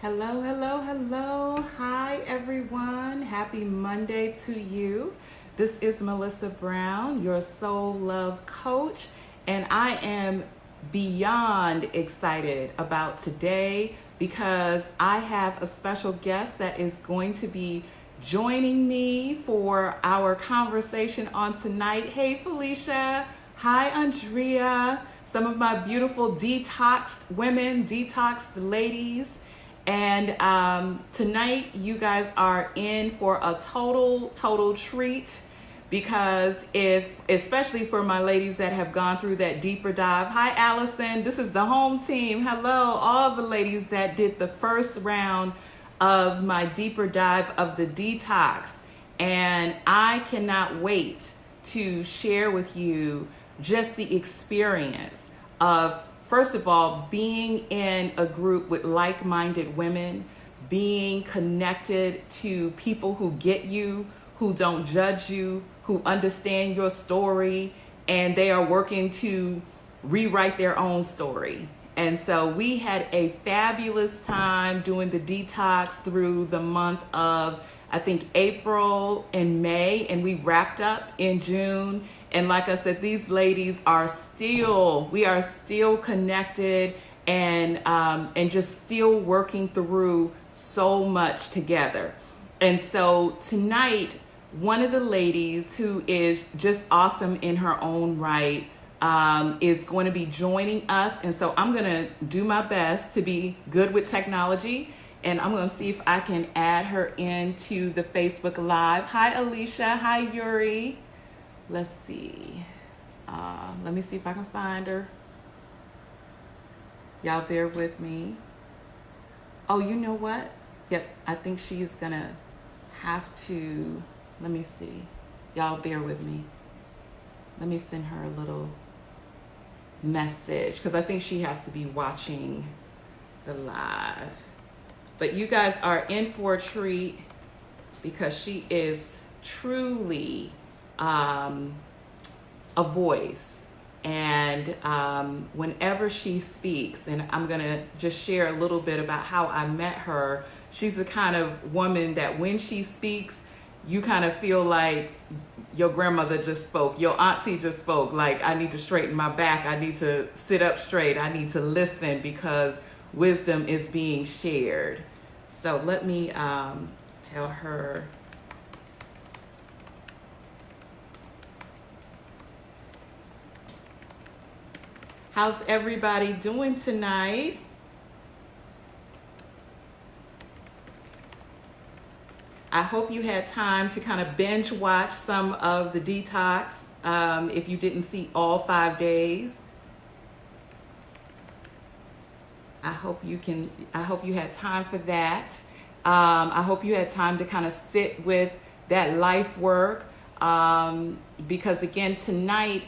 Hello, hello, hello. Hi, everyone. Happy Monday to you. This is Melissa Brown, your soul love coach, and I am beyond excited about today because I have a special guest that is going to be joining me for our conversation on tonight. Hey, Felicia. Hi, Andrea. Some of my beautiful detoxed women, detoxed ladies. And tonight, you guys are in for a total treat because especially for my ladies that have gone through that deeper dive. Hi, Allison. This is the home team. Hello, all the ladies that did the first round of my deeper dive of the detox. And I cannot wait to share with you just the experience of, first of all, being in a group with like-minded women, being connected to people who get you, who don't judge you, who understand your story, and they are working to rewrite their own story. And so we had a fabulous time doing the detox through the month of, I think, April and May, and we wrapped up in June. And like I said, these ladies we are still connected and just still working through so much together. And so tonight, one of the ladies who is just awesome in her own right is going to be joining us. And so I'm going to do my best to be good with technology. And I'm going to see if I can add her into the Facebook Live. Hi, Alicia. Hi, Yuri. Let's see. Let me see if I can find her. Y'all bear with me. Oh, you know what? Yep, I think she's going to have to, let me see. Y'all bear with me. Let me send her a little message because I think she has to be watching the live. But you guys are in for a treat because she is truly a voice. And whenever she speaks, and I'm going to just share a little bit about how I met her, she's the kind of woman that when she speaks, you kind of feel like your grandmother just spoke, your auntie just spoke, like I need to straighten my back, I need to sit up straight, I need to listen because wisdom is being shared. So let me tell her. How's everybody doing tonight? I hope you had time to kind of binge watch some of the detox if you didn't see all 5 days. I hope you had time for that. I hope you had time to kind of sit with that life work because again, tonight,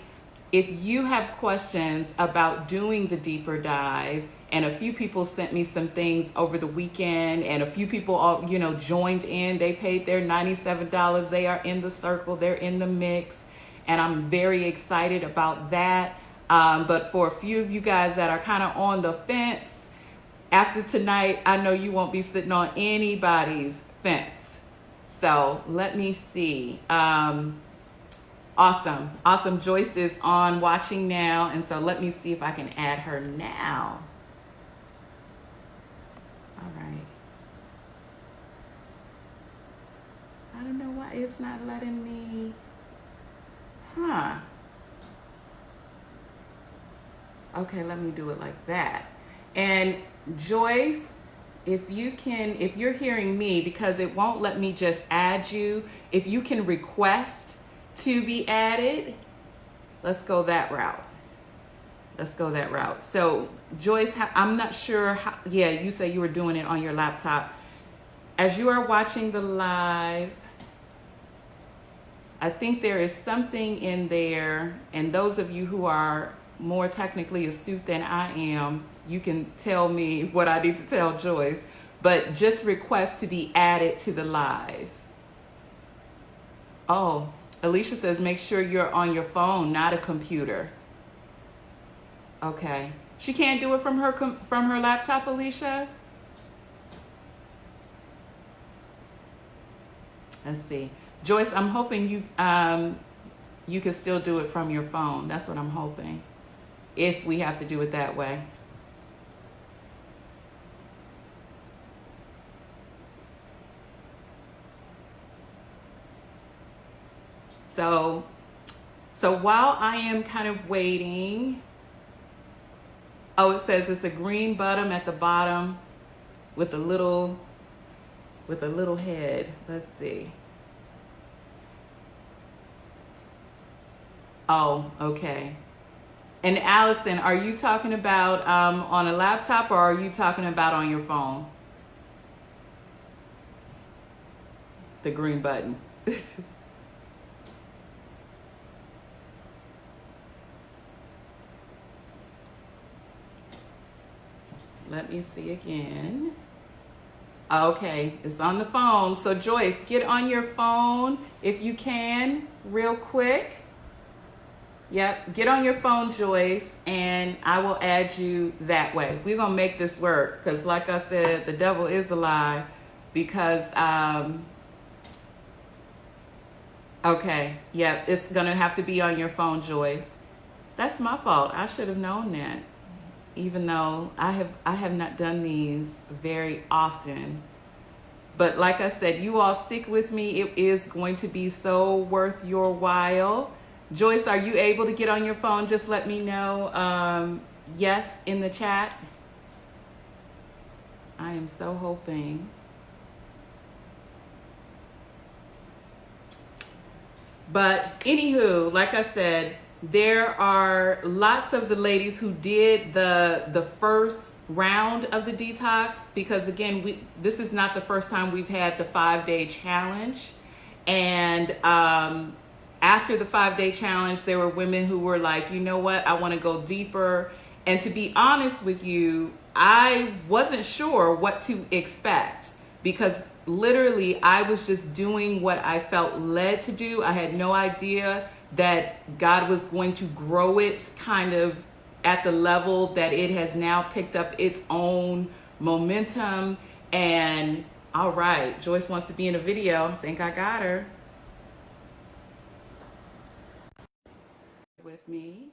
if you have questions about doing the deeper dive, and a few people sent me some things over the weekend, and a few people all, joined in, they paid their $97. They are in the circle, they're in the mix, and I'm very excited about that. But for a few of you guys that are kind of on the fence, after tonight, I know you won't be sitting on anybody's fence. So let me see. Awesome. Joyce is on watching now. And so let me see if I can add her now. All right. I don't know why it's not letting me. Okay, let me do it like that. And Joyce, if you're hearing me, because it won't let me just add you, if you can request to be added, let's go that route. So Joyce, I'm not sure how, you say you were doing it on your laptop. As you are watching the live, I think there is something in there, and those of you who are more technically astute than I am, you can tell me what I need to tell Joyce, but just request to be added to the live. Oh, Alicia says, make sure you're on your phone, not a computer. Okay. She can't do it from her laptop, Alicia? Let's see. Joyce, I'm hoping you can still do it from your phone. That's what I'm hoping. If we have to do it that way. So so while I am kind of waiting, oh, it says it's a green button at the bottom with a little head. Let's see. Oh, okay. And Allison, are you talking about on a laptop or are you talking about on your phone? The green button. Let me see again. Okay, it's on the phone. So Joyce, get on your phone if you can, real quick. Yep, get on your phone, Joyce, and I will add you that way. We're gonna make this work because, like I said, the devil is a lie. Because okay, yep, it's gonna have to be on your phone, Joyce. That's my fault. I should have known that. Even though I have not done these very often. But like I said, you all stick with me. It is going to be so worth your while. Joyce, are you able to get on your phone? Just let me know. Yes, in the chat. I am so hoping. But anywho, like I said, there are lots of the ladies who did the first round of the detox because again, this is not the first time we've had the 5-day challenge. And after the 5-day challenge, there were women who were like, you know what, I want to go deeper. And to be honest with you, I wasn't sure what to expect because literally I was just doing what I felt led to do. I had no idea that God was going to grow it kind of at the level that it has now picked up its own momentum. And all right, Joyce wants to be in a video. I think I got her with me.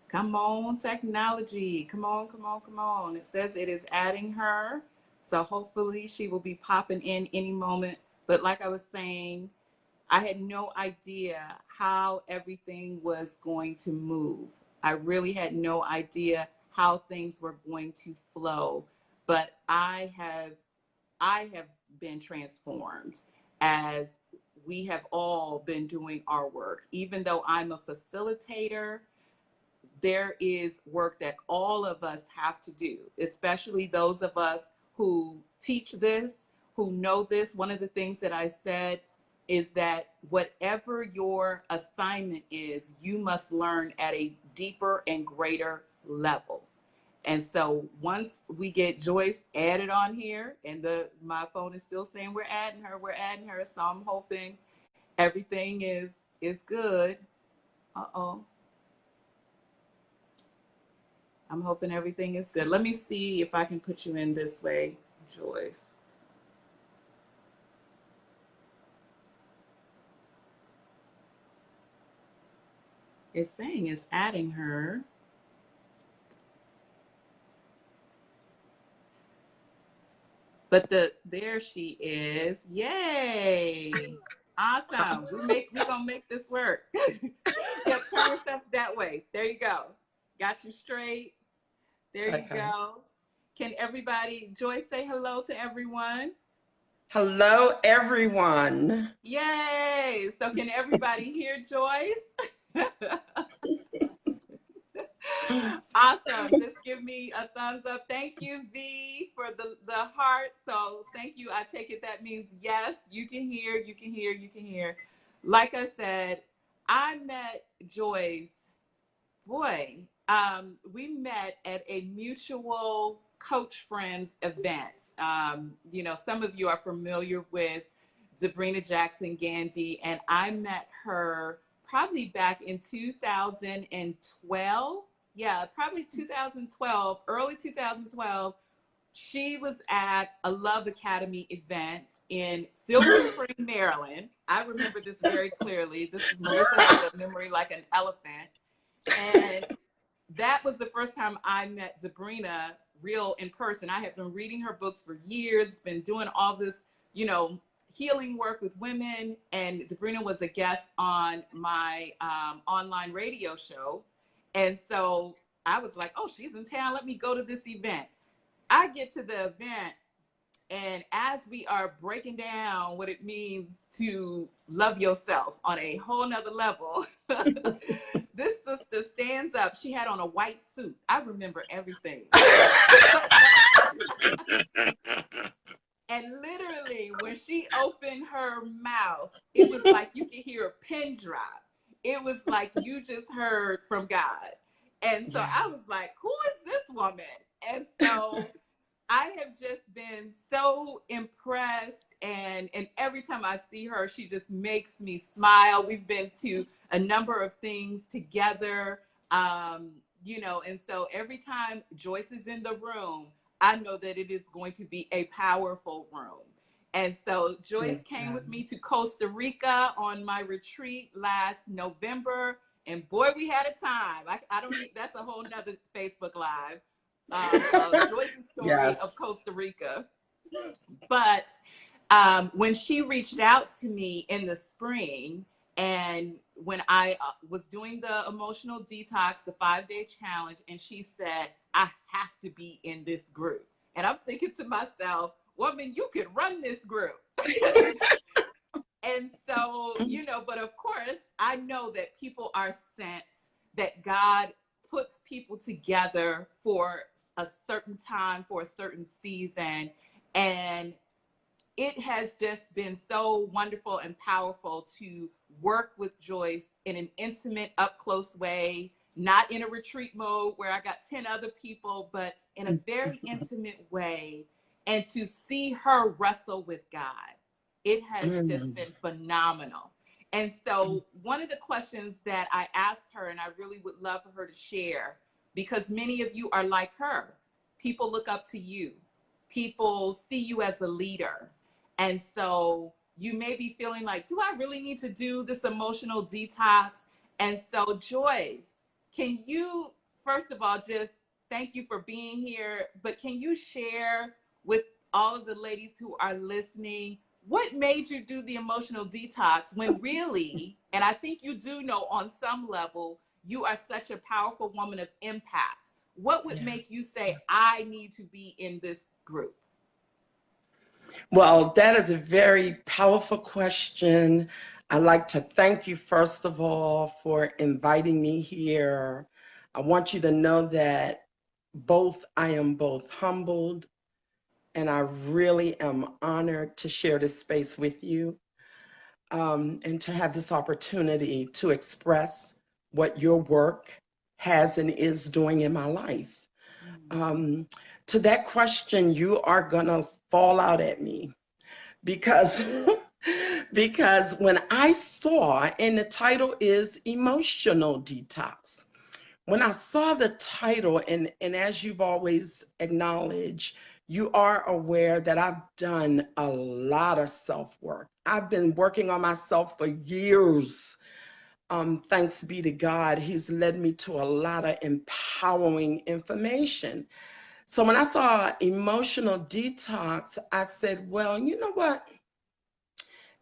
Come on, technology. Come on, come on, come on. It says it is adding her. So hopefully she will be popping in any moment. But like I was saying, I had no idea how everything was going to move. I really had no idea how things were going to flow. But I have been transformed as we have all been doing our work. Even though I'm a facilitator, there is work that all of us have to do, especially those of us who teach this, who know this. One of the things that I said is that whatever your assignment is, you must learn at a deeper and greater level. And so once we get Joyce added on here, and my phone is still saying we're adding her. So I'm hoping everything is good. Uh-oh. I'm hoping everything is good. Let me see if I can put you in this way, Joyce. It's saying it's adding her. But there she is. Yay. Awesome. We gonna make this work. Yep, turn yourself that way. There you go. Got you straight. There you Okay. go. Can everybody, Joyce, say hello to everyone? Hello, everyone. Yay! So can everybody hear Joyce? Awesome. Just give me a thumbs up. Thank you, V, for the heart. So thank you. I take it that means yes, you can hear, you can hear, you can hear. Like I said, I met Joyce. Boy, we met at a mutual coach friends event. Some of you are familiar with Sabrina Jackson Gandy, and I met her probably back in 2012. Yeah, probably 2012, early 2012, she was at a Love Academy event in Silver Spring, Maryland. I remember this very clearly. This is Melissa has a memory like an elephant. And that was the first time I met Sabrina real in person. I had been reading her books for years, been doing all this, you know, healing work with women. And Sabrina was a guest on my online radio show. And so I was like, oh, she's in town. Let me go to this event. I get to the event, and as we are breaking down what it means to love yourself on a whole nother level, this sister stands up. She had on a white suit. I remember everything. And literally, when she opened her mouth, it was like you could hear a pin drop. It was like you just heard from God. And so Yeah. I was like, who is this woman? And so I have just been so impressed, and every time I see her, she just makes me smile. We've been to a number of things together, you know, and so every time Joyce is in the room, I know that it is going to be a powerful room. And so Joyce Praise came God. with me to Costa Rica on my retreat last November, and boy, we had a time. I don't need, that's a whole nother Facebook Live of Joyce's story of Yes. Costa Rica. But when she reached out to me in the spring, and when I was doing the emotional detox, the 5-day challenge, and she said, I have to be in this group. And I'm thinking to myself, woman, you could run this group. And so, you know, but of course, I know that people are sent, that God puts people together for a certain time, for a certain season. And it has just been so wonderful and powerful to work with Joyce in an intimate, up close way, not in a retreat mode where I got 10 other people, but in a very intimate way, and to see her wrestle with God. It has just Mm. been phenomenal. And so, one of the questions that I asked her, and I really would love for her to share, because many of you are like her, people look up to you, people see you as a leader. And so you may be feeling like, do I really need to do this emotional detox? And so, Joyce, can you, first of all, just thank you for being here, but can you share with all of the ladies who are listening, what made you do the emotional detox when really, and I think you do know on some level, you are such a powerful woman of impact. What would Yeah. make you say, I need to be in this group? Well, that is a very powerful question. I'd like to thank you, first of all, for inviting me here. I want you to know that I am both humbled and I really am honored to share this space with you, and to have this opportunity to express what your work has and is doing in my life. Mm. Um, to that question, you are going to fall out at me because because when I saw, and the title is Emotional Detox, when I saw the title, and as you've always acknowledged, you are aware that I've done a lot of self-work. I've been working on myself for years. Thanks be to God, He's led me to a lot of empowering information. So when I saw emotional detox, I said, well, you know what?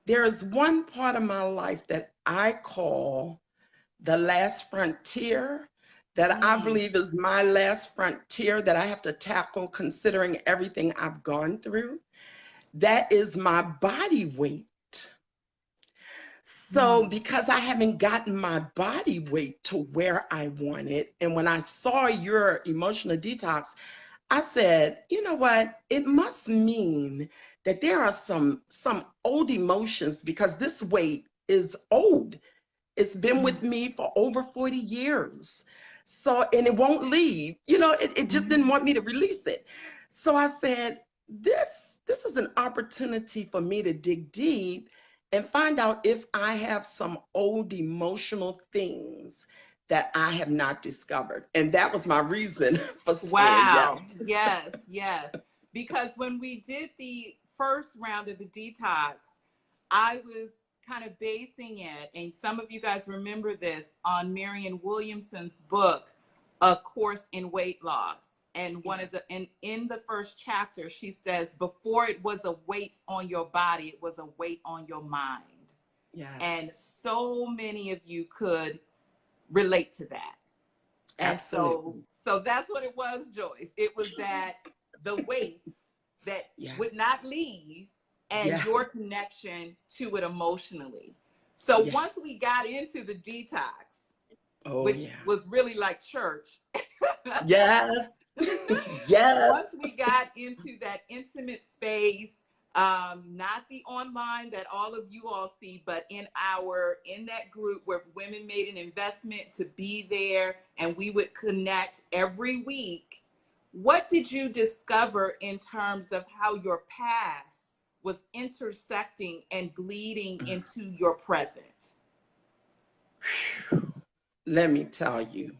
There is one part of my life that I call the last frontier, that I Mm. believe is my last frontier that I have to tackle considering everything I've gone through. That is my body weight. So, Mm. because I haven't gotten my body weight to where I want it, and when I saw your emotional detox, I said, you know what? It must mean that there are some old emotions, because this weight is old. It's been Mm. with me for over 40 years. So, and it won't leave. It just didn't Mm. want me to release it. So I said, this is an opportunity for me to dig deep and find out if I have some old emotional things that I have not discovered. And that was my reason for saying yes. Wow. Yes, yes. because when we did the first round of the detox, I was kind of basing it, and some of you guys remember this, on Marianne Williamson's book, A Course in Weight Loss. And one of Yes. the in the first chapter, she says, before it was a weight on your body, it was a weight on your mind. And Yes. so many of you could relate to that. And Absolutely. so that's what it was, Joyce. It was that the weights that would Yes. not leave, and your Yes. connection to it emotionally. So once Yes. we got into the detox, Oh, which yeah. was really like church, Yes. Yes. once we got into that intimate space, not the online that all of you all see, but in that group where women made an investment to be there, and we would connect every week. What did you discover in terms of how your past was intersecting and bleeding into your present? Let me tell you,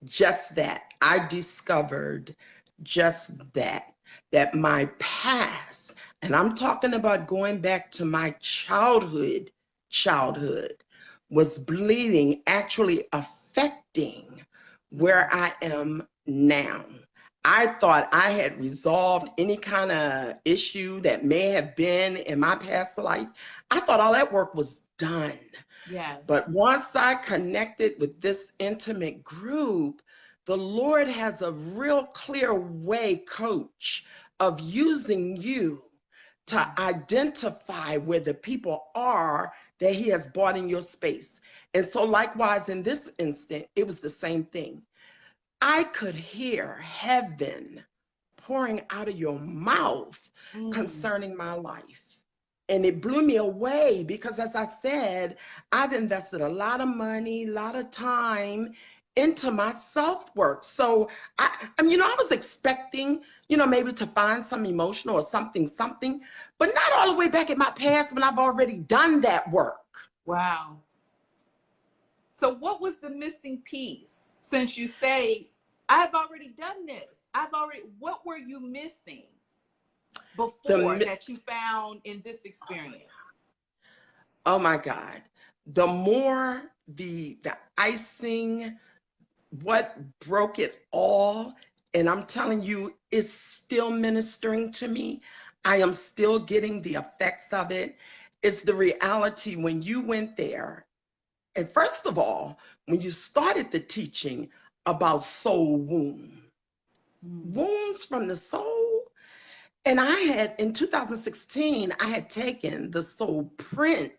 just that. I discovered just that my past, and I'm talking about going back to my childhood, was bleeding, actually affecting where I am now. I thought I had resolved any kind of issue that may have been in my past life. I thought all that work was done. Yes. But once I connected with this intimate group, the Lord has a real clear way, coach, of using you to identify where the people are that He has brought in your space. And so, likewise, in this instant, it was the same thing. I could hear heaven pouring out of your mouth Mm. concerning my life. And it blew me away because, as I said, I've invested a lot of money, a lot of time into my self work. So I was expecting, maybe to find some emotional or something, but not all the way back in my past when I've already done that work. Wow. So what was the missing piece? Since you say, I've already done this, what were you missing before The that you found in this experience? Oh my God, the more the icing, what broke it all, and I'm telling you, it's still ministering to me. I am still getting the effects of it. It's the reality when you went there. And first of all, when you started the teaching about soul Mm. wounds from the soul. And in 2016, I had taken the soul print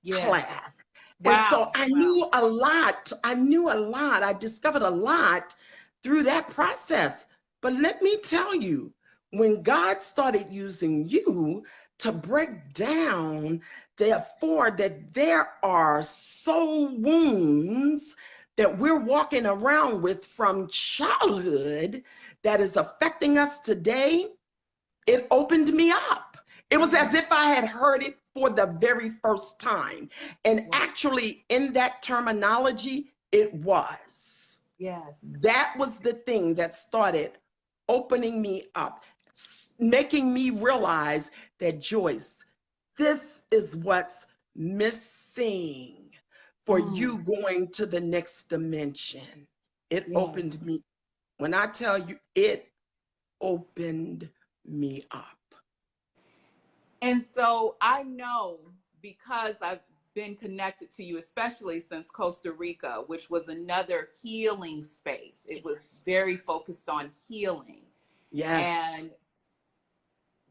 Yes. class. And so Wow. I Wow. knew a lot. I knew a lot. I discovered a lot through that process. But let me tell you, when God started using you to break down, therefore, that there are soul wounds that we're walking around with from childhood that is affecting us today, it opened me up. It was as Mm. if I had heard it for the very first time. And Wow. actually, in that terminology, it was. Yes. That was the thing that started opening me up, making me realize that, Joyce, this is what's missing for Mm. you going to the next dimension. It Yes. opened me. When I tell you, it opened me up. And so I know, because I've been connected to you, especially since Costa Rica, which was another healing space. It was very focused on healing. Yes. And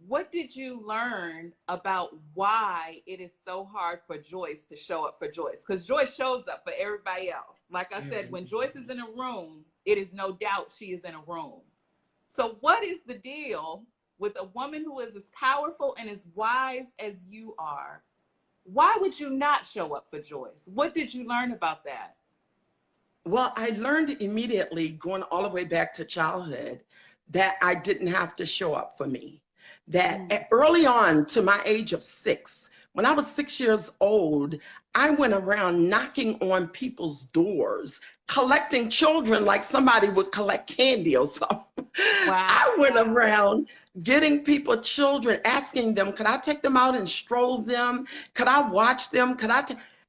what did you learn about why it is so hard for Joyce to show up for Joyce? Because Joyce shows up for everybody else. Like I said, when Joyce is in a room, it is no doubt she is in a room. So, what is the deal with a woman who is as powerful and as wise as you are? Why would you not show up for Joyce? What did you learn about that? Well, I learned immediately, going all the way back to childhood, that I didn't have to show up for me. That Mm. early on, to my age of 6, when I was 6 years old, I went around knocking on people's doors, collecting children like somebody would collect candy or something. I Wow. went around getting people children, asking them, could I take them out and stroll them? Could I watch them?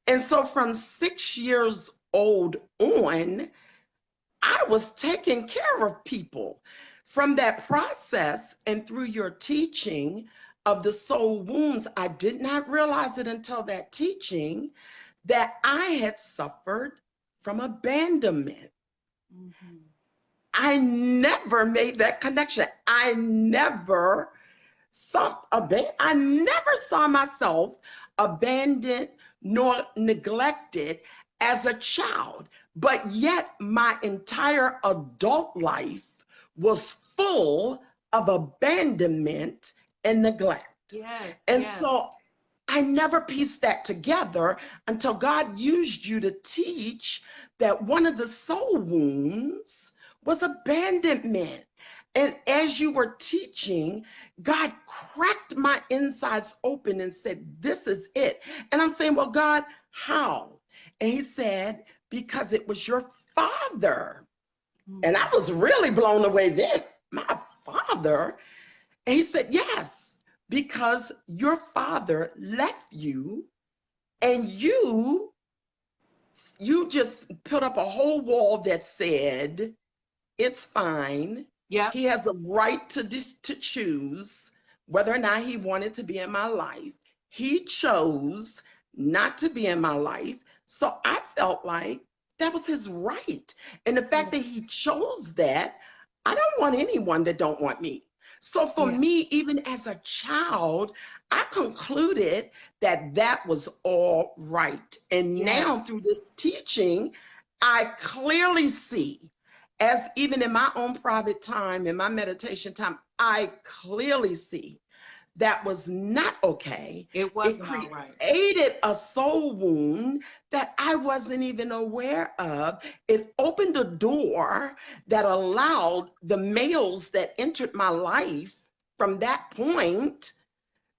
And so from 6 years old on, I was taking care of people. From that process and through your teaching of the soul wounds, I did not realize it until that teaching that I had suffered from abandonment. Mm-hmm. I never made that connection. I never saw myself abandoned nor neglected as a child, but yet my entire adult life was full of abandonment and neglect. Yes, And yes, so I never pieced that together until God used you to teach that one of the soul wounds was abandonment. And as you were teaching, God cracked my insides open and said, this is it. And I'm saying, well, God, how? And he said, because it was your father. And I mm, was really blown away then. My father? And he said, yes, because your father left you and you just put up a whole wall that said, it's fine. yep, He has a right to choose whether or not he wanted to be in my life. He chose not to be in my life. So I felt like that was his right. And the fact that he yes, chose that, I don't want anyone that don't want me. So for me, yes, even as a child, I concluded that that was all right. And yes, now through this teaching, I clearly see, as even in my own private time, in my meditation time, I clearly see that was not okay. it It wasn't all right. created a soul wound that I wasn't even aware of. It opened a door that allowed the males that entered my life from that point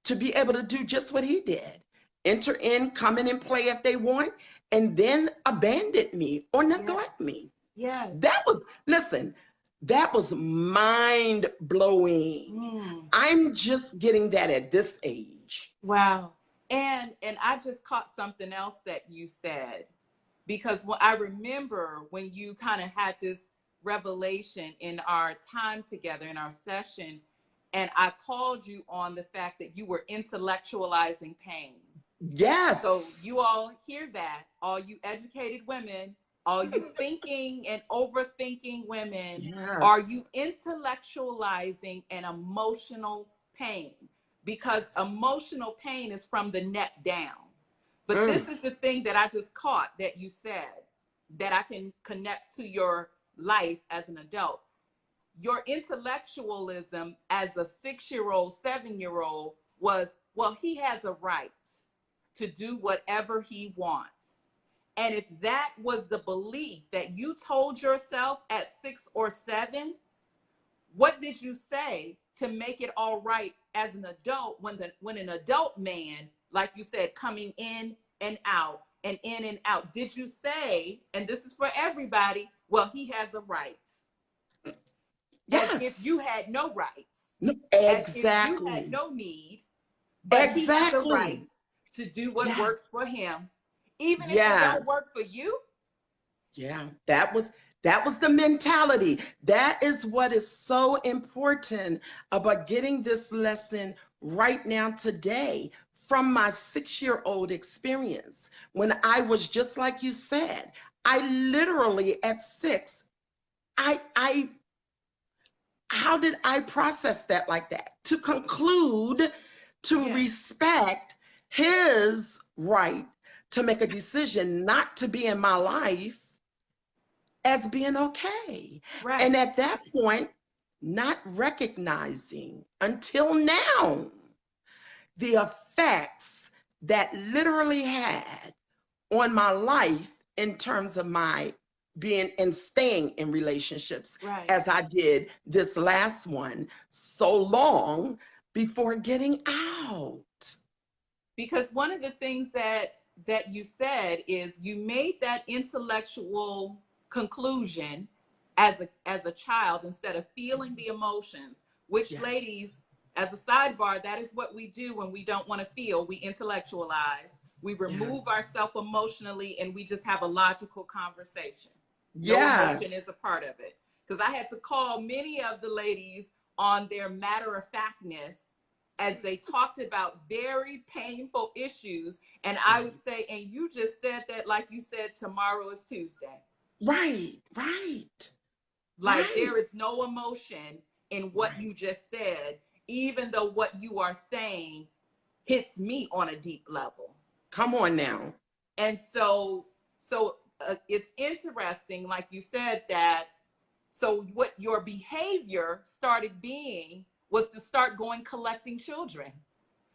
to be able to do just what he did: enter in, come in and play if they want, and then abandon me or Yes, neglect me. yes, That was, listen, that was mind blowing. mm, I'm just getting that at this age. wow. And I just caught something else that you said, because what I remember when you kind of had this revelation in our time together in our session, and I called you on the fact that you were intellectualizing pain. So Yes. you all hear that, all you educated women, all you thinking and overthinking women, are Yes. you intellectualizing an emotional pain? Because emotional pain is from the neck down. But Mm. this is the thing that I just caught that you said that I can connect to your life as an adult. Your intellectualism as a 6 year old, 7 year old was, well, he has a right to do whatever he wants. And if that was the belief that you told yourself at 6 or 7, what did you say to make it all right as an adult when an adult man, like you said, coming in and out and in and out, did you say, and this is for everybody, well, he has a right, as if you Yes. had no rights, No, as if you had exactly. no need, but he has a right Exactly. to do what Yes. works for him, even if it don't Yes. work for you. Yeah, that was the mentality. That is what is so important about getting this lesson right now today from my 6-year-old experience. When I was just like you said, I literally at 6, I how did I process that like that? To conclude, to Yes, respect his right to make a decision not to be in my life as being okay. And right. at that point, not recognizing until now the effects that literally had on my life in terms of my being and staying in relationships Right. as I did this last one so long before getting out. Because one of the things that you said is you made that intellectual conclusion as a child instead of feeling the emotions, which Yes. ladies, as a sidebar, that is what we do when we don't want to feel. We intellectualize, we remove Yes. ourselves emotionally, and we just have a logical conversation. No Yes. emotion is a part of it. Because I had to call many of the ladies on their matter of factness as they talked about very painful issues. And I would Right. say, and you just said that, like you said, tomorrow is Tuesday. Right. Right. Like Right. there is no emotion in what Right. you just said, even though what you are saying hits me on a deep level. Come on now. And so it's interesting, like you said, that so what your behavior started being was to start going collecting children.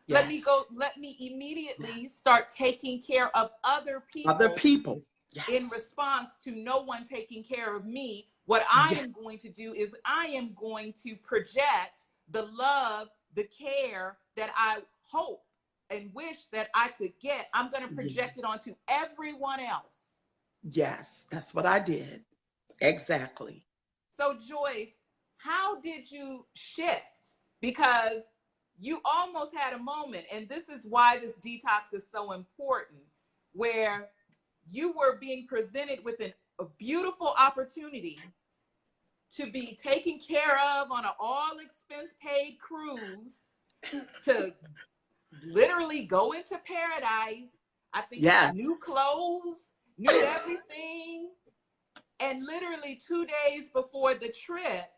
Yes. Let me Yes. immediately start taking care of other Other people people. in Yes. response to no one taking care of me. What I Yes. am going to do is I am going to project the love, the care that I hope and wish that I could get. I'm going to project Yes. it onto everyone else. Yes. That's what I did. Exactly. So, Joyce, how did you shift? Because you almost had a moment, and this is why this detox is so important, where you were being presented with a beautiful opportunity to be taken care of on an all expense paid cruise to literally go into paradise. I think Yes. new clothes, new everything. And literally 2 days before the trip,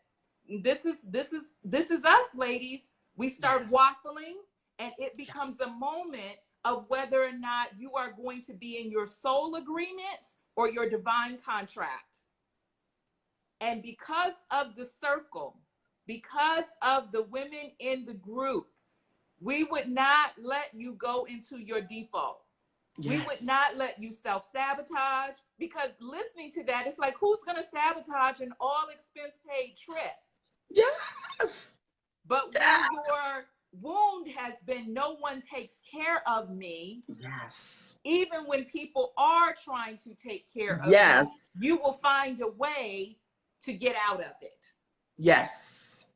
this is us ladies. We start Yes. waffling, and it Yes. becomes a moment of whether or not you are going to be in your soul agreement or your divine contract. And because of the circle, because of the women in the group, we would not let you go into your default. We would Yes. not let you self sabotage, because listening to that, it's like, who's going to sabotage an all expense paid trip? Yes. But when your wound has been, no one takes care of me, Yes. even when people are trying to take care of you, Yes. you will find a way to get out of it. Yes.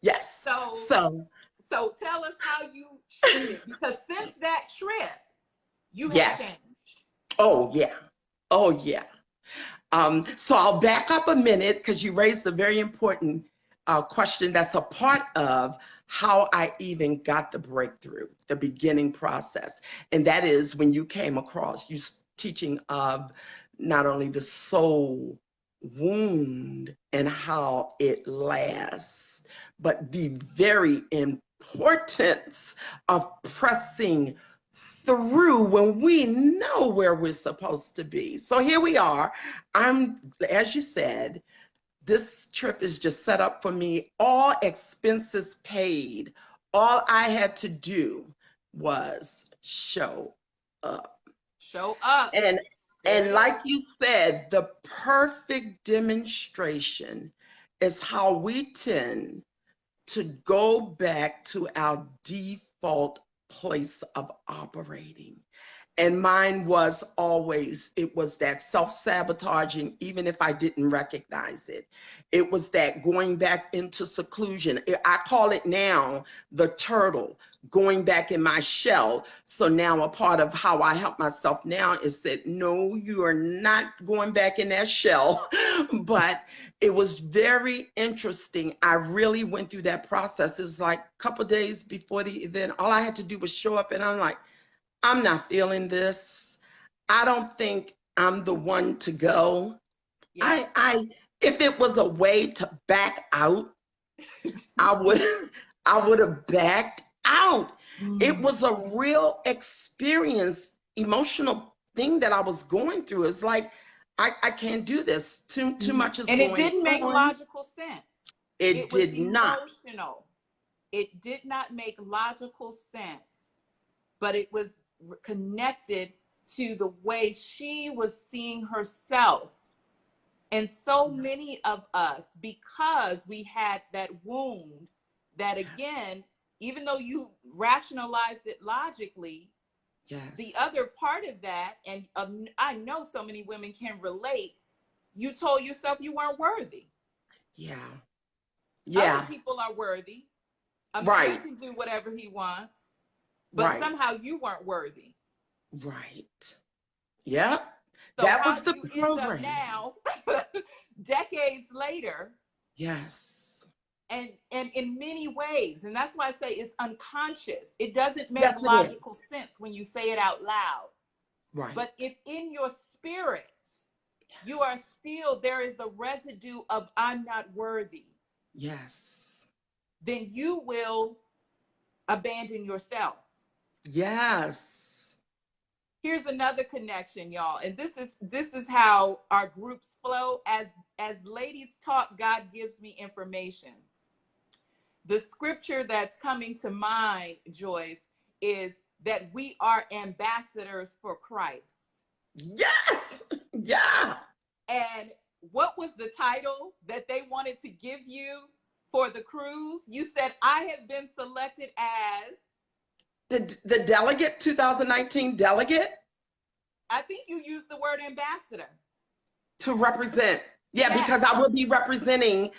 Yes. So, So, so tell us how you shifted, because since that trip, you have yes. changed. Oh, yeah. Oh, yeah. So I'll back up a minute because you raised a very important question that's a part of how I even got the breakthrough, the beginning process. And that is when you came across you teaching of not only the soul wound and how it lasts, but the very importance of pressing through when we know where we're supposed to be. So here we are. As you said, this trip is just set up for me, all expenses paid. All I had to do was show up. Show up. And There it like is. you said, the perfect demonstration is how we tend to go back to our default place of operating. And mine was always, it was that self-sabotaging, even if I didn't recognize it. It was that going back into seclusion. I call it now the turtle, going back in my shell. So now a part of how I help myself now is that, no, you are not going back in that shell. But it was very interesting. I really went through that process. It was like a couple of days before the event. All I had to do was show up, and I'm like, I'm not feeling this. I don't think I'm the one to go. Yep. I if it was a way to back out, I would I would have backed out. It Mm. was a real experience, emotional thing that I was going through. It's like I can't do this. Too Mhm. much is And it going didn't make on. logical sense. It It was did not. emotional. It did not make logical sense, but it was connected to the way she was seeing herself. And so many of us, because we had that wound, that Yes. again, even though you rationalized it logically, the Yes. other part of that, and I know so many women can relate, you told yourself you weren't worthy. Yeah. Other Yeah. people are worthy. A man Right. can do whatever he wants, but Right. somehow you weren't worthy. Right. Yep. So That how was do the you end up programming. now, decades later, Yes. and in many ways, and that's why I say it's unconscious. It doesn't make Yes, it logical is. sense when you say it out loud. But Right. if in your spirit you are Yes. still, there is a residue of I'm not worthy, Yes. then you will abandon yourself. Yes. Here's another connection, y'all, and this is how our groups flow. As ladies talk, God gives me information. The scripture that's coming to mind, Joyce, is that we are ambassadors for Christ. Yes. Yeah. And what was the title that they wanted to give you for the cruise? You said, I have been selected as, The delegate, 2019 delegate I think you used the word ambassador. to represent. Yeah, Yes, because I will be representing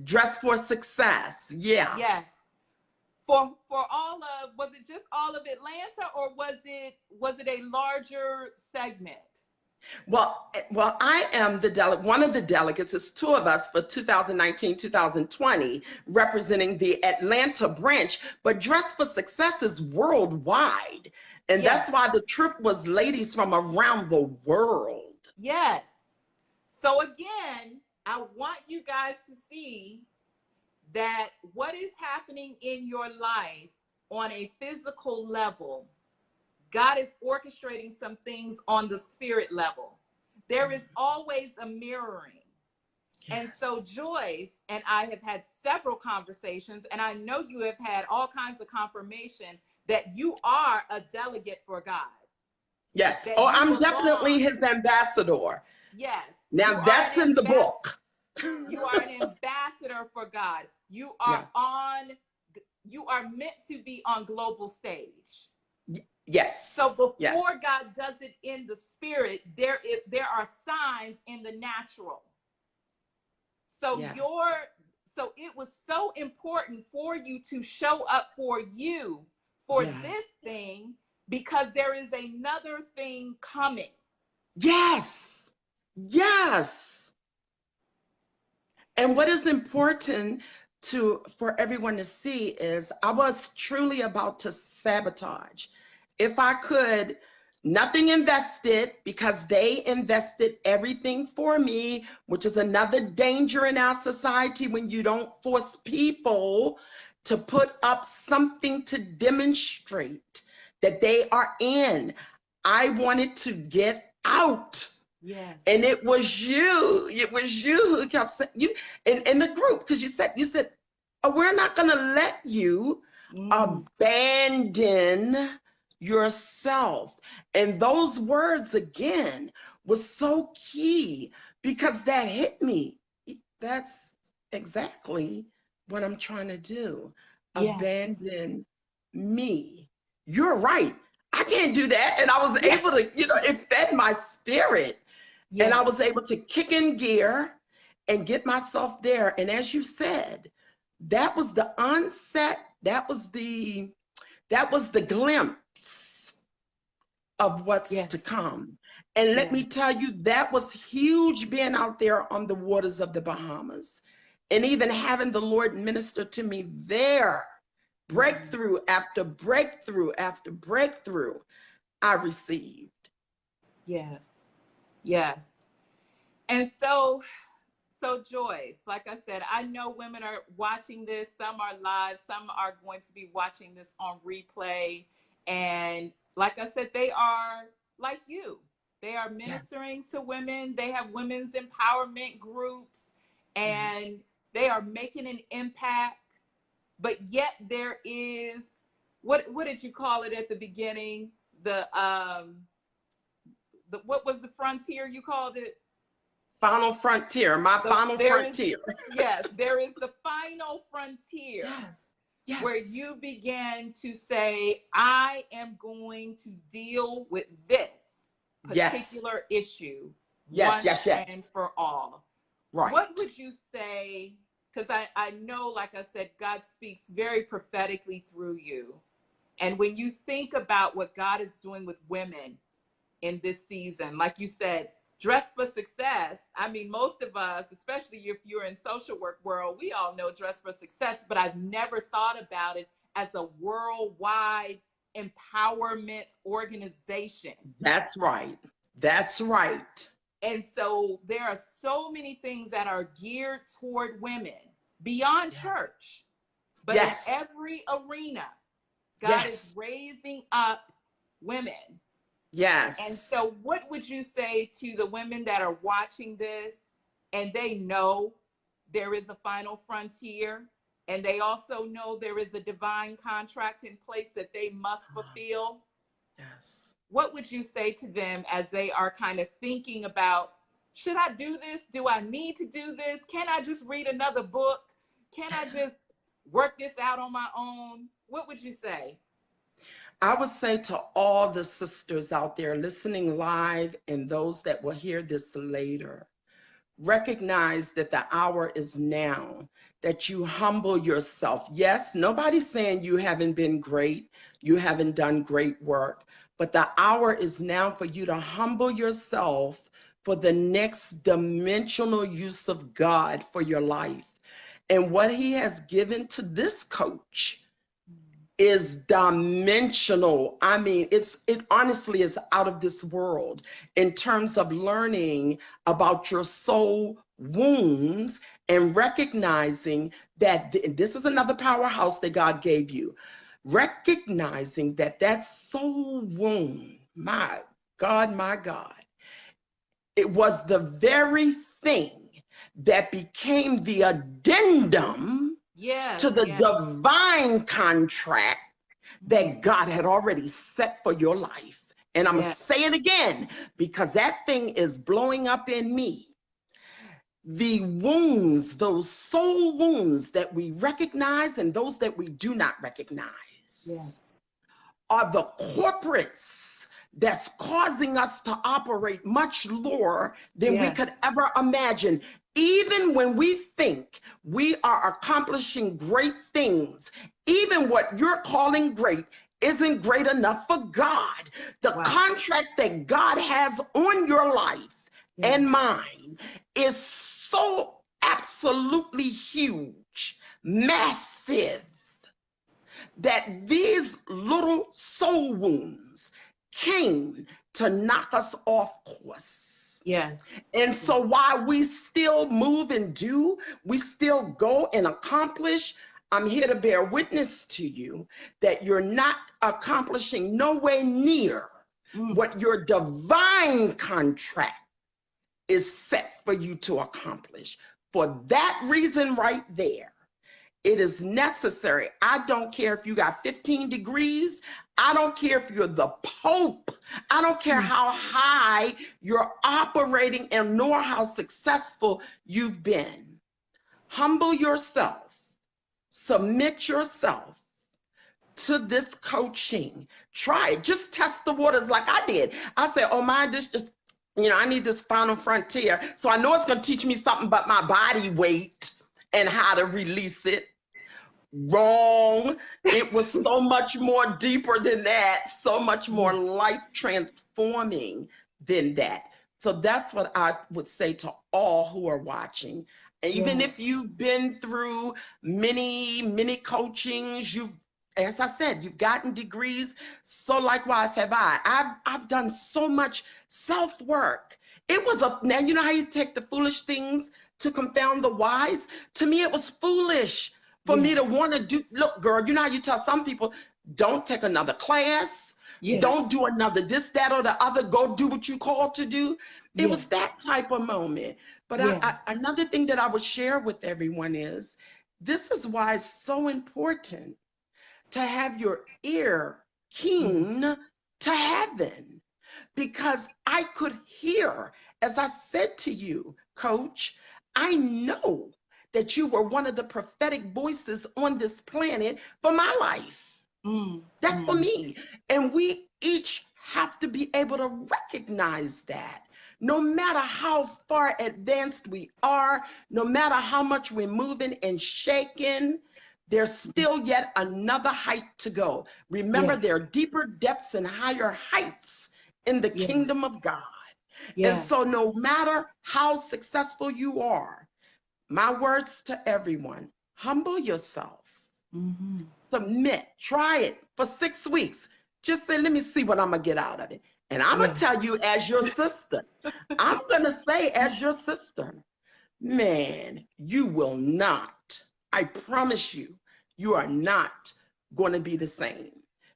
Dress for Success. Yeah. yes. For all of, was it just all of Atlanta, or was it a larger segment? Well, I am the one of the delegates. It's two of us for 2019, 2020, representing the Atlanta branch. But Dress for Success is worldwide, and that's Yes, why the trip was ladies from around the world. yes. So again, I want you guys to see that what is happening in your life on a physical level, God is orchestrating some things on the spirit level. There is always a mirroring. And so Yes. Joyce and I have had several conversations, and I know you have had all kinds of confirmation that you are a delegate for God, Yes. that Oh, you I'm belong. definitely his ambassador. Yes, Now you are that's an in the ambassador. book. You are an ambassador for God. Yes. You are meant to be on global stage. So Yes. Yes. before God does it in the spirit, there are signs in the natural. So Yeah. so it was so important for you to show up for you for Yes. this thing, because there is another thing coming. Yes. Yes. And what is important for everyone to see is I was truly about to sabotage. If I could, nothing invested because they invested everything for me, which is another danger in our society when you don't force people to put up something to demonstrate that they are in. I wanted to get out. Yes. And it was you who kept saying you in the group, because you said, oh, we're not going to let you Mm, abandon yourself. And those words again was so key because that hit me. That's exactly what I'm trying to do. yes. Abandon me. You're right. I can't do that. And I was Yes. able to, it fed my spirit, and I Yes. was able to kick in gear and get myself there. And as you said, that was the onset, that was the glimpse of what's to Yes. come. And let Yes. me tell you, that was huge, being out there on the waters of the Bahamas and even having the Lord minister to me there. Mhm. Breakthrough after breakthrough after breakthrough I received. Yes. Yes. And so Joyce, like I said, I know women are watching this. Some are live, some are going to be watching this on replay. And like I said, they are like you. They are Yes, ministering to women. They have women's empowerment groups, yes, and they are making an impact. But yet there is, what did you call it at the beginning? The what was the frontier you called it? final frontier, my final There is, frontier. yes, there is the final frontier Yes, where yes, you begin to say, I am going to deal with this yes, particular issue Yes, once yes, yes. and for all. What Right. would you say? Because I know, like I said, God speaks very prophetically through you. And when you think about what God is doing with women in this season, like you said, dress for success. I mean, most of us, especially if you're in social work world, we all know dress for success, but I've never thought about it as a worldwide empowerment organization. That's right. That's right. And so there are so many things that are geared toward women beyond Yes. church, but in Yes. every arena, God is Yes. raising up women. And Yes. so, what would you say to the women that are watching this and they know there is a final frontier, and they also know there is a divine contract in place that they must fulfill? Yes. What would you say to them as they are kind of thinking about, should I do this? Do I need to do this? Can I just read another book? Can I just work this out on my own? What would you say? I would say to all the sisters out there listening live and those that will hear this later, recognize that the hour is now, that you humble yourself. Yes, nobody's saying you haven't been great, you haven't done great work, but the hour is now for you to humble yourself for the next dimensional use of God for your life. And what he has given to this coach is dimensional. I mean, it honestly is out of this world in terms of learning about your soul wounds and recognizing that this is another powerhouse that God gave you. Recognizing that that soul wound, my God, it was the very thing that became the addendum Yes, to the yes. divine contract that Mm, God had already set for your life. And I'm going to yes, say it again because that thing is blowing up in me. The wounds, those soul wounds that we recognize and those that we do not recognize, yes, are the corporates that's causing us to operate much lower than we yes, could ever imagine. Even when we think we are accomplishing great things, even what you're calling great isn't great enough for God. The wow, contract that God has on your life and yes, mine is so absolutely huge, massive, that these little soul wounds came to knock us off course. yes, And yes, so while we still move and do, we still go and accomplish, I'm here to bear witness to you that you're not accomplishing nowhere near mm, what your divine contract is set for you to accomplish. For that reason right there, it is necessary. I don't care if you got 15 degrees. I don't care if you're the Pope. I don't care mm, how high you're operating and nor how successful you've been. Humble yourself, submit yourself to this coaching. Try it. Just test the waters like I did. I said, oh, this just, I need this final frontier. So I know it's going to teach me something about my body weight and how to release it. Wrong. It was so much more deeper than that, so much more yes, life transforming than that. So that's what I would say to all who are watching. And even if yes, you've been through many coachings, as I said, you've gotten degrees. So likewise have I. I've done so much self work. It was now you know how you take the foolish things to confound the wise. To me, it was foolish for me to yes, want to do. Look, girl, you know how you tell some people, don't take another class, yes, don't do another this, that, or the other, go do what you called to do. It was yes, that type of moment. But yes, another thing that I would share with everyone is this is why it's so important to have your ear yes, keen to heaven, because I could hear, as I said to you, coach, I know that you were one of the prophetic voices on this planet for my life. mm, That's for mm, me. And we each have to be able to recognize that, No matter how far advanced we are, no matter how much we're moving and shaking, there's still yet another height to go. Remember, Yes. there are deeper depths and higher heights in the Yes. kingdom of God. And so, Yes. no matter how successful you are, my words to everyone, humble yourself, Mm-hmm. submit, try it for 6 weeks. Just say, let me see what I'm going to get out of it. And I'm going to Yes. tell you, as your sister, I'm going to say, as your sister, man, you will not, I promise you, you are not going to be the same.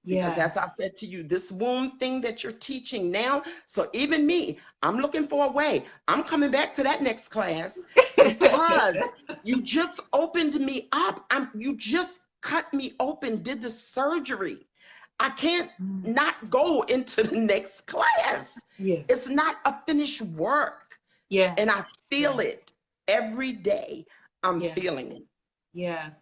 Because as I Yes. said to you, this womb thing that you're teaching now, so even me, I'm looking for a way. I'm coming back to that next class because you just opened me up. You just cut me open, did the surgery. I can't Mm. not go into the next class. It's Yes. not a finished work. And Yes. I feel Yes. it every day. I'm Yes. feeling it. Yes.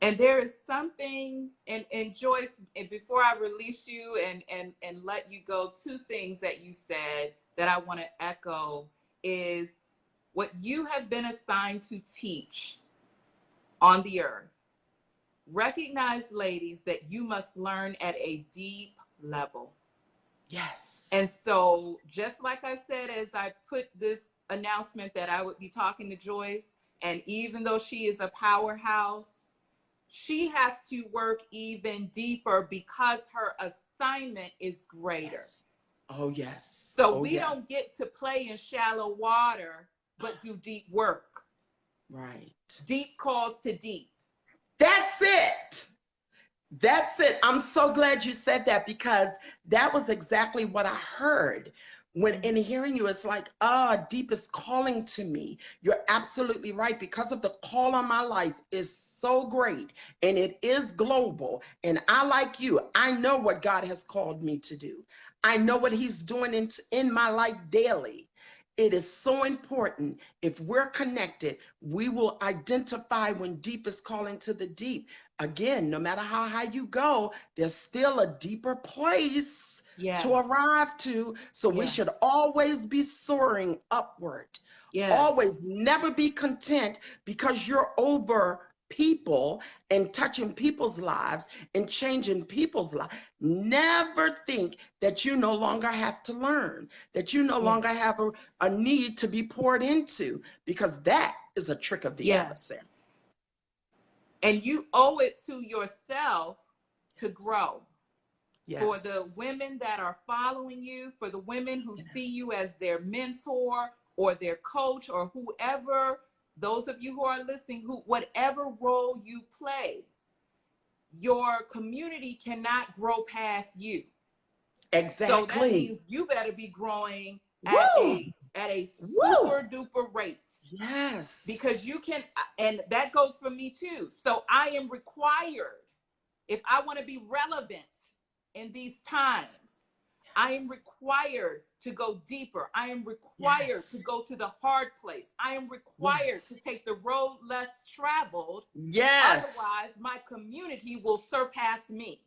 And there is something, and Joyce, and before I release you and let you go, two things that you said that I want to echo is what you have been assigned to teach on the earth. Recognize, ladies, that you must learn at a deep level. And Yes. so, just like I said, as I put this announcement that I would be talking to Joyce, and even though she is a powerhouse, she has to work even deeper because her assignment is greater. Yes. Oh, yes. So Oh, we yes. don't get to play in shallow water, but do deep work. Right. Deep calls to deep. That's it. That's it. I'm so glad you said that because that was exactly what I heard. When in hearing you, it's like, deep is calling to me. You're absolutely right. Because of the call on my life is so great and it is global. And I, like you, I know what God has called me to do. I know what He's doing in my life daily. It is so important. If we're connected, we will identify when deep is calling to the deep. Again, no matter how high you go, there's still a deeper place to Yes. arrive to. So we should Yes. always be soaring upward. Yes. Always never be content because you're over people and touching people's lives and changing people's lives. Never think that you no longer have to learn, that you no longer Yes. have a need to be poured into, because that is a trick of the Yes. adversary. And you owe it to yourself to Yes. grow. For the Yes. women that are following you, for the women who see Yes. you as their mentor or their coach or whoever, those of you who are listening, who whatever role you play, your community cannot grow past you. So that Exactly. means you better be growing Woo! at a Woo! super duper rate, because you Yes. can, and that goes for me too. So I am required, if I want to be relevant in these times, I am Yes. required to go deeper. I am required to Yes. go to the hard place. I am required to Yes. take the road less traveled. Yes. Otherwise, my community will surpass me.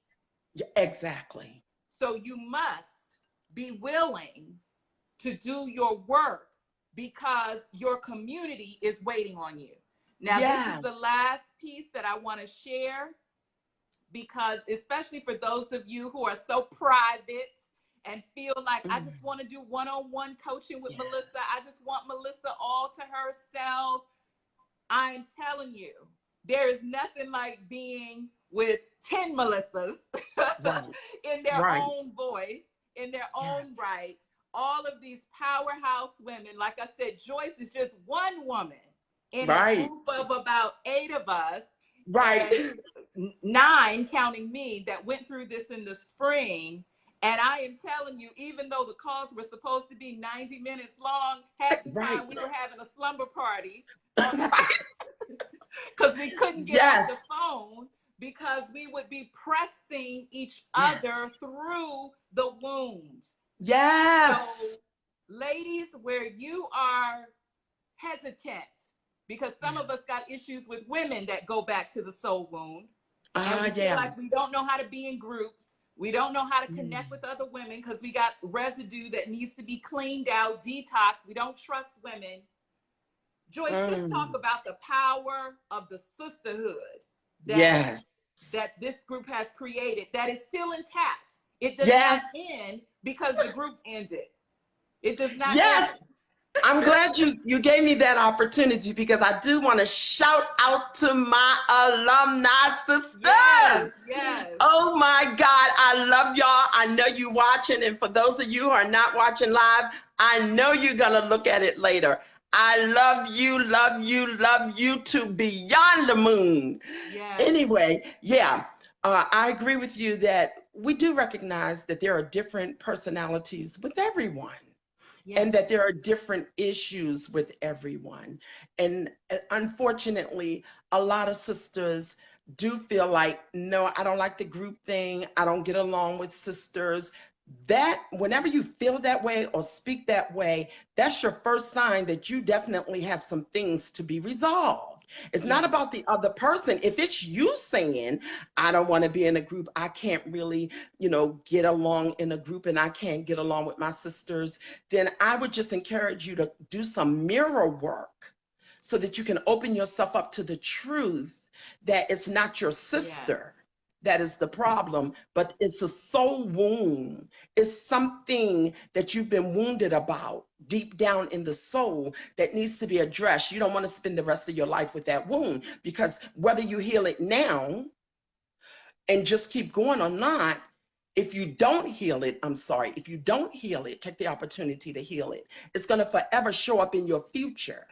Exactly. So you must be willing to do your work because your community is waiting on you. Now, this is Yeah. the last piece that I want to share, because especially for those of you who are so private and feel like, I just Mm. want to do one-on-one coaching with Yeah. Melissa, I just want Melissa all to herself. I'm telling you, there is nothing like being with 10 Melissas Right. in their Right. own voice, in their own Yes. right. All of these powerhouse women, like I said, Joyce is just one woman in a Right. group of about 8 of us, Right. and 9 counting me, that went through this in the spring. And I am telling you, even though the calls were supposed to be 90 minutes long, half the Right. time we were having a slumber party on the Right. because we couldn't get off Yes. the phone, because we would be pressing each Yes. other through the wound. Yes. So, ladies, where you are hesitant, because some Yeah. of us got issues with women that go back to the soul wound, and we feel Yeah. like we don't know how to be in groups, We don't know how to connect with other women because we got residue that needs to be cleaned out, detox. We don't trust women. Joyce, let's talk Mm. about the power of the sisterhood that Yes. this group has created that is still intact. It does not Yes. end because the group ended. It does not Yes. end. I'm glad you gave me that opportunity because I do want to shout out to my alumni Yes, sisters. yes, Oh my God, I love y'all. I know you watching, and for those of you who are not watching live, I know you're gonna look at it later. I love you, love you, love you to beyond the moon. yes, Anyway, yeah, I agree with you that we do recognize that there are different personalities with everyone and that yes, there are different issues with everyone. And unfortunately, a lot of sisters do feel like, no, I don't like the group thing. I don't get along with sisters. That whenever you feel that way or speak that way, that's your first sign that you definitely have some things to be resolved. It's not yes, about the other person. If it's you saying, I don't want to be in a group, I can't really, get along in a group and I can't get along with my sisters, then I would just encourage you to do some mirror work so that you can open yourself up to the truth that it's not your yes, sister that is the problem, but it's the soul wound. It's something that you've been wounded about deep down in the soul that needs to be addressed. You don't want to spend the rest of your life with that wound because whether you heal it now and just keep going or not, if you don't heal it, I'm sorry, if you don't heal it, take the opportunity to heal it. It's going to forever show up in your future.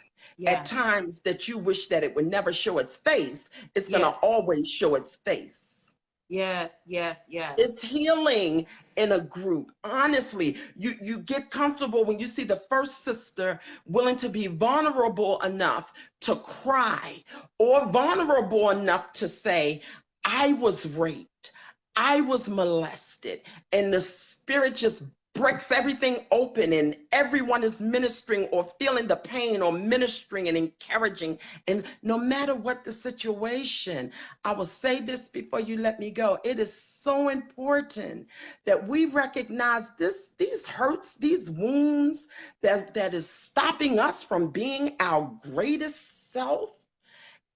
At yes, times that you wish that it would never show its face, it's going to yes, always show its face. yes, yes, It's yes, healing in a group. Honestly, you get comfortable when you see the first sister willing to be vulnerable enough to cry or vulnerable enough to say, I was raped, I was molested, and the spirit just breaks everything open and everyone is ministering or feeling the pain or ministering and encouraging. And no matter what the situation, I will say this before you let me go. It is so important that we recognize these hurts, these wounds that is stopping us from being our greatest self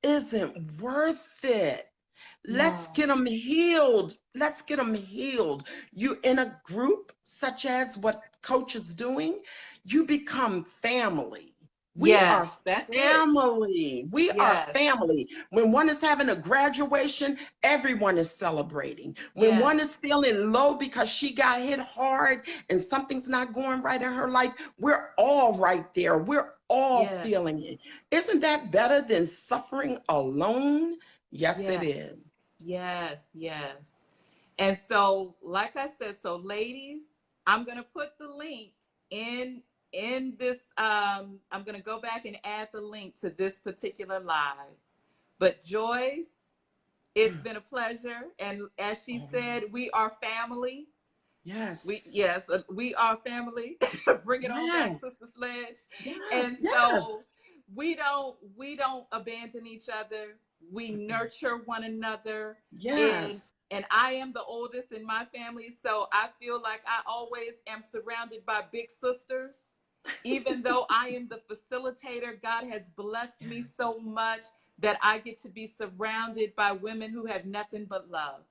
isn't worth it. Let's no, get them healed. Let's get them healed. You in a group such as what coach is doing, you become family. We are yes, that's it. family. We are Yes, family. When one is having a graduation, everyone is celebrating. When yes, one is feeling low because she got hit hard and something's not going right in her life, we're all right there. We're all yes, feeling it. Isn't that better than suffering alone? Yes, it yes, is. yes, yes. And so, like I said, so ladies, I'm gonna put the link in this. I'm gonna go back and add the link to this particular live. But Joyce, it's been a pleasure, and as she Always. said, we are family. We Yes. yes, we are family. Bring it on back, Yes. Sister Sledge. Yes. And Yes. so we don't abandon each other. We nurture one another. And Yes. I am the oldest in my family, so I feel like I always am surrounded by big sisters. Even though I am the facilitator, God has blessed me Yes. so much that I get to be surrounded by women who have nothing but love.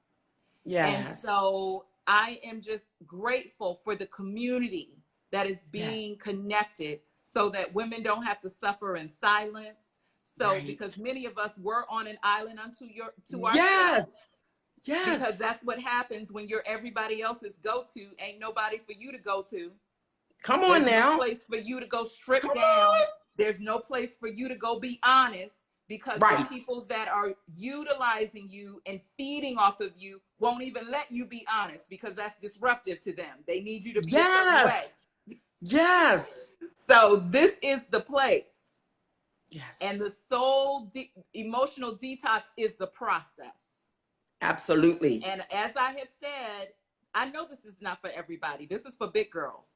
And Yes. so I am just grateful for the community that is Yes. being connected so that women don't have to suffer in silence. So because Right. many of us were on an island unto to Yes. ourselves, because Yes. that's what happens when you're everybody else's go-to. Ain't nobody for you to go to. Come on There's no now. place for you to go strip Come down. on. There's no place for you to go be honest, because the Right. people that are utilizing you and feeding off of you won't even let you be honest because that's disruptive to them. They need you to be a certain Yes. way. Yes. So this is the place. And the Yes. emotional detox is the process. Absolutely. And as I have said, I know this is not for everybody. This is for big girls.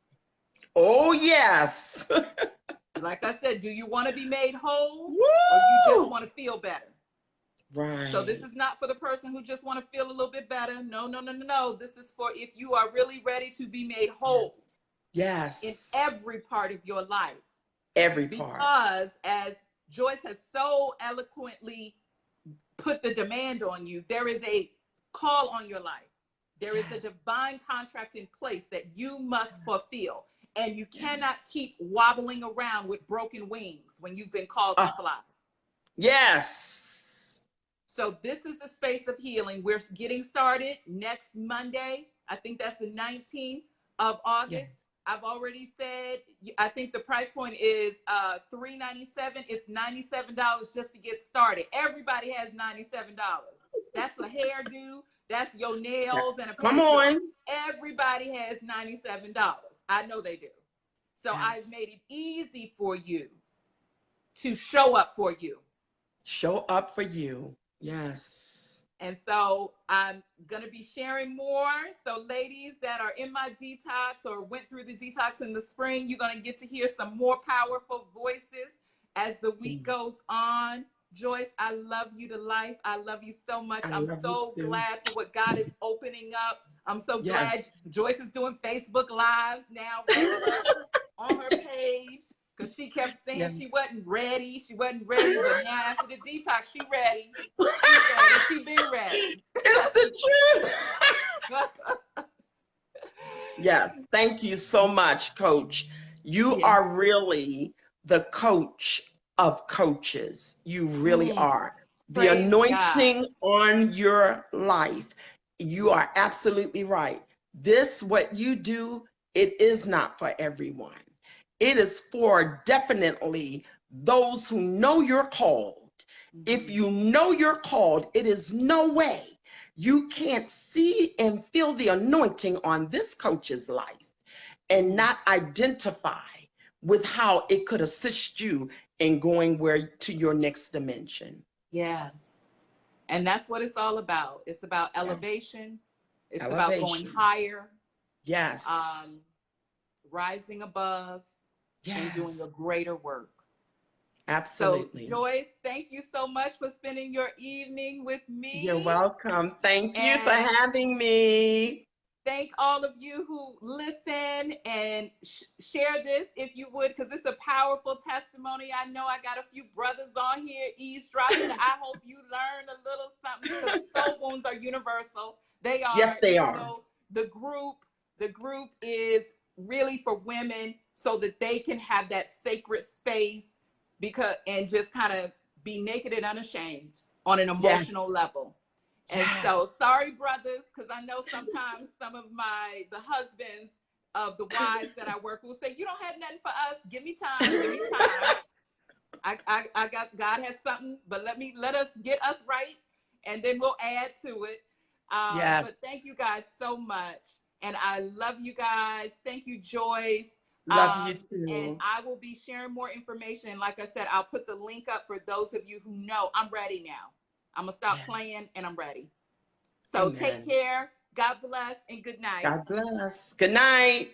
Oh, yes. Like I said, do you want to be made whole or you just Woo! want to feel better? So this Right. is not for the person who just want to feel a little bit better. No, no, no, no, no. This is for if you are really ready to be made whole Yes. in Yes. every part of your life. Every part. Because as Joyce has so eloquently put the demand on you, there is a call on your life. There is a Yes. divine contract in place that you must Yes. fulfill. And you cannot Yes. keep wobbling around with broken wings when you've been called to Oh, fly. yes. So this is the space of healing. We're getting started next Monday. I think that's the 19th of August. Yes. I've already said, I think the price point is $397. It's $97 just to get started. Everybody has $97. That's a hairdo. That's your Yeah. nails and a Come pedicure. on. Everybody has $97. I know they do. So I've Yes. made it easy for you to show up for you. Show up for you. Yes. And so I'm going to be sharing more. So, ladies that are in my detox or went through the detox in the spring, you're going to get to hear some more powerful voices as the week Mm. goes on. Joyce, I love you to life. I love you so much. I I'm love you so too. glad for what God is opening up. I'm so Yes. glad Joyce is doing Facebook Lives now, regular on her page, because she kept saying she Yes. wasn't ready. She wasn't ready. But now, after the detox, she ready. She ready. She been ready. It's the truth. Yes, thank you so much, Coach. You Yes. are really the coach of coaches. You really Mm, are. The praise God. anointing on your life. You are absolutely right. This, what you do, it is not for everyone. It is for definitely those who know you're called. If Mm-hmm. you know you're called, it is no way you can't see and feel the anointing on this coach's life and Mm, not identify with how it could assist you in going where to your next dimension. yes. And that's what it's all about. It's about Yeah. elevation. It's about going Elevation. higher, um, Yes. rising above, and doing a Yes. greater work. So, Absolutely. Joyce, thank you so much for spending your evening with You're me. welcome. Thank you for And having me. thank all of you who listen and share this if you would, because it's a powerful testimony. I know I got a few brothers on here eavesdropping. I hope you learn a little something, because soul wounds are universal. They Yes, are, they even are. though the group is really for women so that they can have that sacred space, because and just kind of be naked and unashamed on an Yes. emotional level. And Yes. so, sorry, brothers, because I know sometimes some of the husbands of the wives that I work with say, "You don't have nothing for us. Give me time. Give me time. I got, God has something, but let us get us right, and then we'll add to it." Yes. But thank you guys so much, and I love you guys. Thank you, Joyce. Love you And too. I will be sharing more information. And like I said, I'll put the link up for those of you who know I'm ready now. I'm gonna stop Yeah. playing, and I'm ready. So take Amen. care. God bless and good night. God bless. Good night.